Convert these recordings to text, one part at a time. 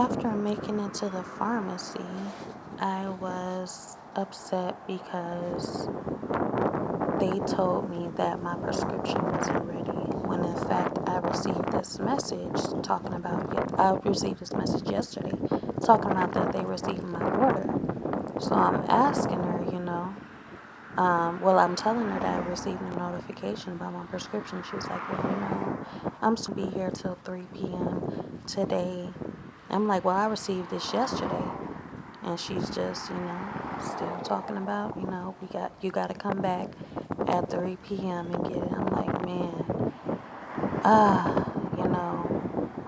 After making it to the pharmacy, I was upset because they told me that my prescription wasn't ready. When in fact, I received this message talking about it. I received this message yesterday talking about that they received my order. So I'm asking her, I'm telling her that I received a notification about my prescription. She was like, well, I'm supposed to be here till 3 p.m. today. I'm like, well, I received this yesterday. And she's just, still talking about, you got to come back at 3 p.m. and get it. I'm like, man,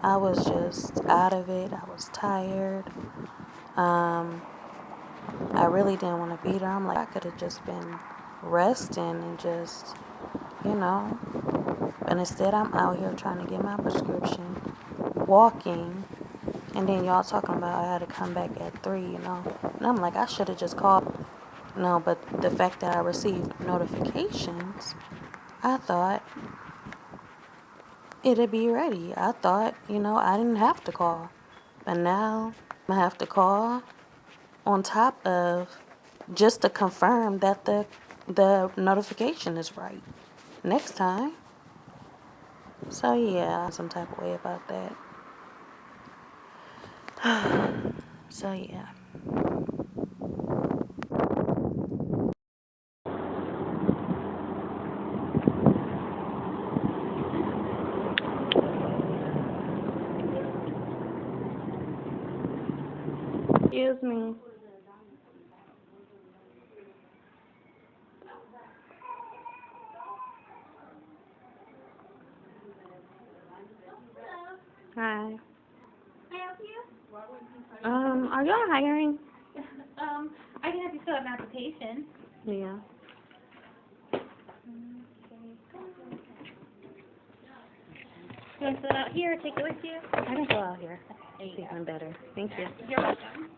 I was just out of it. I was tired. Um, I really didn't want to be there. I'm like, I could have just been resting and just, you know. But instead, I'm out here trying to get my prescription, walking, and then y'all talking about I had to come back at 3. And I'm like, I should have just called. No, but the fact that I received notifications, I thought it'd be ready. I thought, I didn't have to call. But now I have to call on top of just to confirm that the notification is right next time. So yeah, some type of way about that. So yeah. Excuse me. Hi. Can I help you? Are y'all hiring? I can help you fill out an application. Yeah. You want to fill it out here or take it with you? I can go out here. There you It's go. even better. Thank you. You're welcome.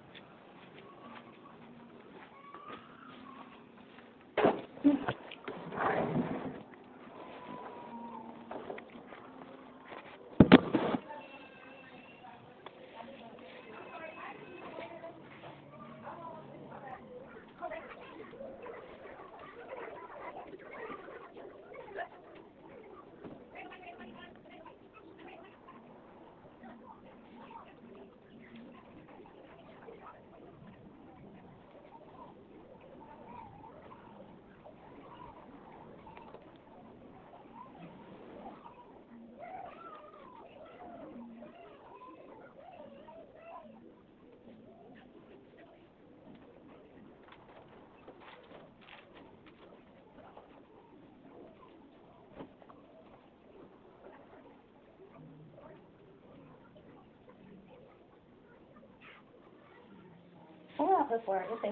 What do I put for it? It's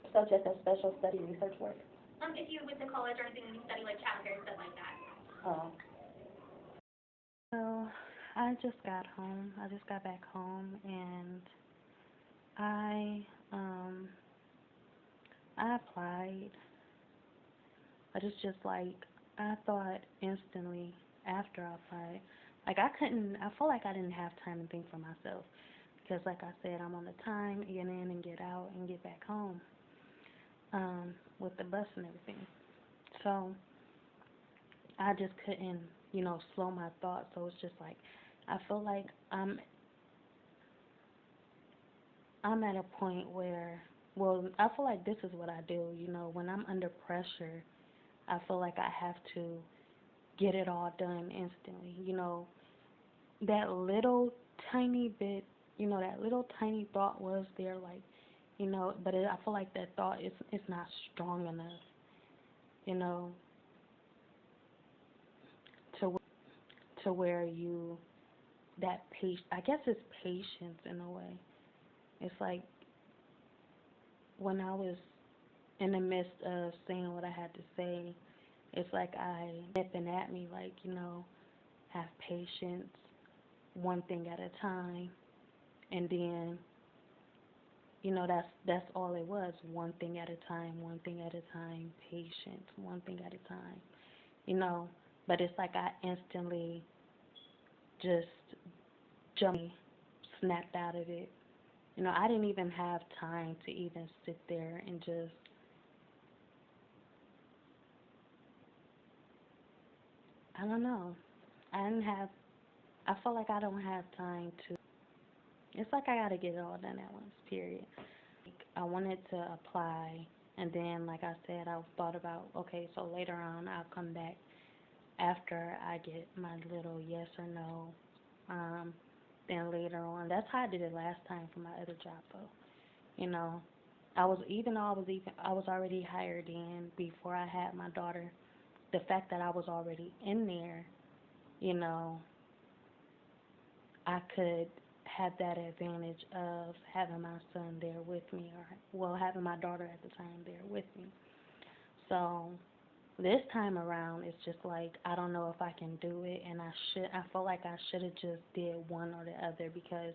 a subject of special study research work. If you went to college or anything and you study like childcare and stuff like that. Oh. So I just got home. I just got back home, and I um I applied, but it's just like I thought instantly after I applied, like I felt like I didn't have time to think for myself because, like I said, I'm on the time, get in and get out and get back home, with the bus and everything. So I just couldn't, slow my thoughts. So it's just like I feel like I'm at a point where, well, I feel like this is what I do. When I'm under pressure, I feel like I have to get it all done instantly. That little tiny bit, that little tiny thought was there, like, but I feel like that thought is it's not strong enough, you know, to to where I guess it's patience in a way. It's like when I was in the midst of saying what I had to say, it's like I nipping at me, like, have patience, one thing at a time, and then, that's all it was, one thing at a time, one thing at a time, patience, one thing at a time, you know. But it's like I instantly just jumped, snapped out of it. You know, I didn't even have time to even sit there and just, I don't know. I didn't have, I feel like I don't have time to, it's like I gotta get it all done at once, period. I wanted to apply, and then, like I said, I thought about, okay, so later on I'll come back after I get my little yes or no. Um, then later on, that's how I did it last time for my other job, though. You know, I was already hired in before I had my daughter. The fact that I was already in there, you know, I could have that advantage of having my son there with me, or well, having my daughter at the time there with me. So this time around, it's just like I don't know if I can do it, and I feel like I should have just did one or the other, because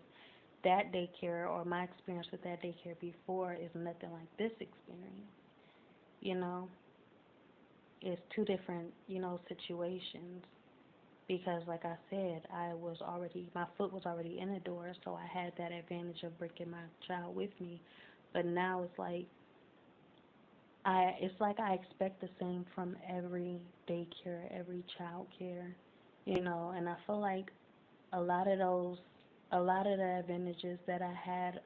that daycare, or my experience with that daycare before, is nothing like this experience. You know, it's two different, situations, because like I said, my foot was already in the door, so I had that advantage of bringing my child with me. But now it's like I expect the same from every daycare, every child care, and I feel like a lot of those, a lot of the advantages that I had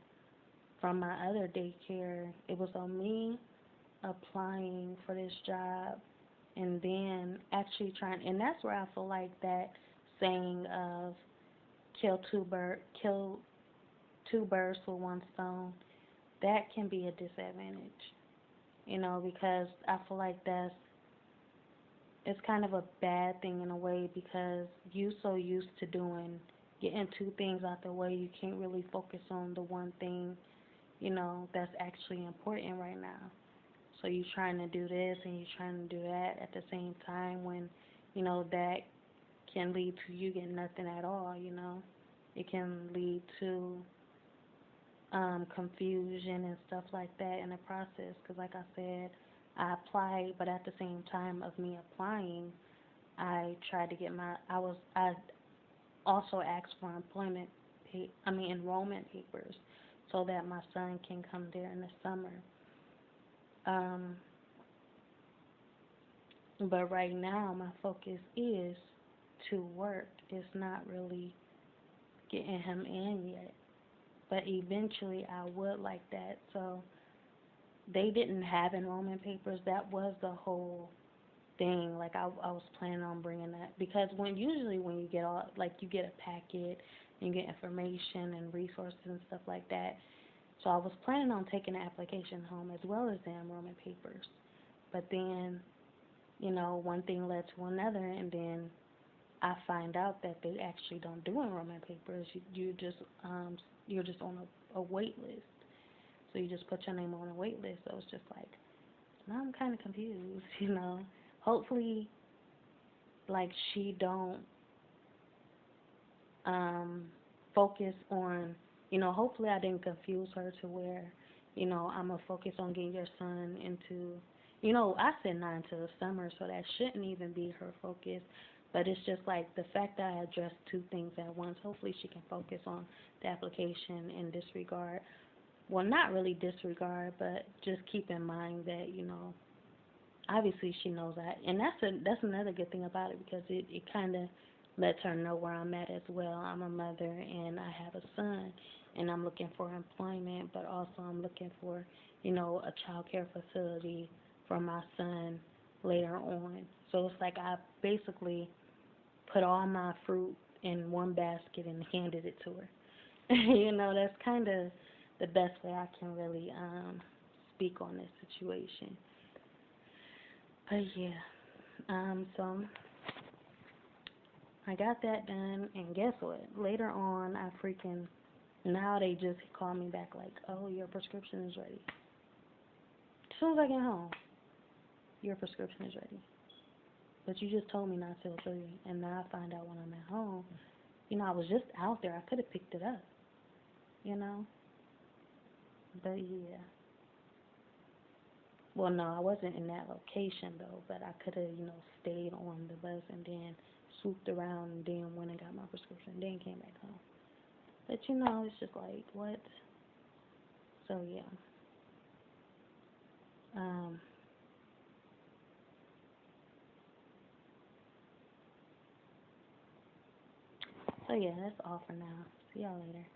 from my other daycare, it was on me applying for this job and then actually trying, and that's where I feel like that saying of kill two birds with one stone, that can be a disadvantage, because I feel like it's kind of a bad thing in a way, because you so used to getting two things out the way, you can't really focus on the one thing, that's actually important right now. So you're trying to do this and you're trying to do that at the same time, when, that can lead to you getting nothing at all. It can lead to confusion and stuff like that in the process. Because like I said, I applied, but at the same time of me applying, I tried to get I also asked for enrollment papers, so that my son can come there in the summer. Um, but right now, my focus is to work. It's not really getting him in yet. But eventually, I would like that. So they didn't have enrollment papers. That was the whole thing. Like I was planning on bringing that, because usually when you get you get a packet and you get information and resources and stuff like that. So I was planning on taking the application home as well as the enrollment papers. But then, one thing led to another, and then I find out that they actually don't do enrollment papers. You're just on a wait list. So you just put your name on a wait list. So it's just like, now I'm kind of confused. Hopefully, like, she don't focus on, hopefully I didn't confuse her to where, I'm going to focus on getting your son into, I said not until the summer, so that shouldn't even be her focus. But it's just like the fact that I addressed two things at once. Hopefully she can focus on the application and disregard, well, not really disregard, but just keep in mind that, obviously she knows that. And that's another good thing about it, because it kind of lets her know where I'm at as well. I'm a mother and I have a son, and I'm looking for employment, but also I'm looking for, a child care facility for my son later on. So it's like I basically put all my fruit in one basket and handed it to her. That's kind of the best way I can really speak on this situation. But yeah, so I got that done, and guess what? Later on, now they just call me back like, oh, your prescription is ready. As soon as I get home, your prescription is ready. But you just told me not till 3, and now I find out when I'm at home. I was just out there. I could have picked it up, you know? But yeah. Well, no, I wasn't in that location, though, but I could have, stayed on the bus and then swooped around and then went and got my prescription and then came back home. But you know, it's just like, what? So yeah. So yeah, that's all for now. See y'all later.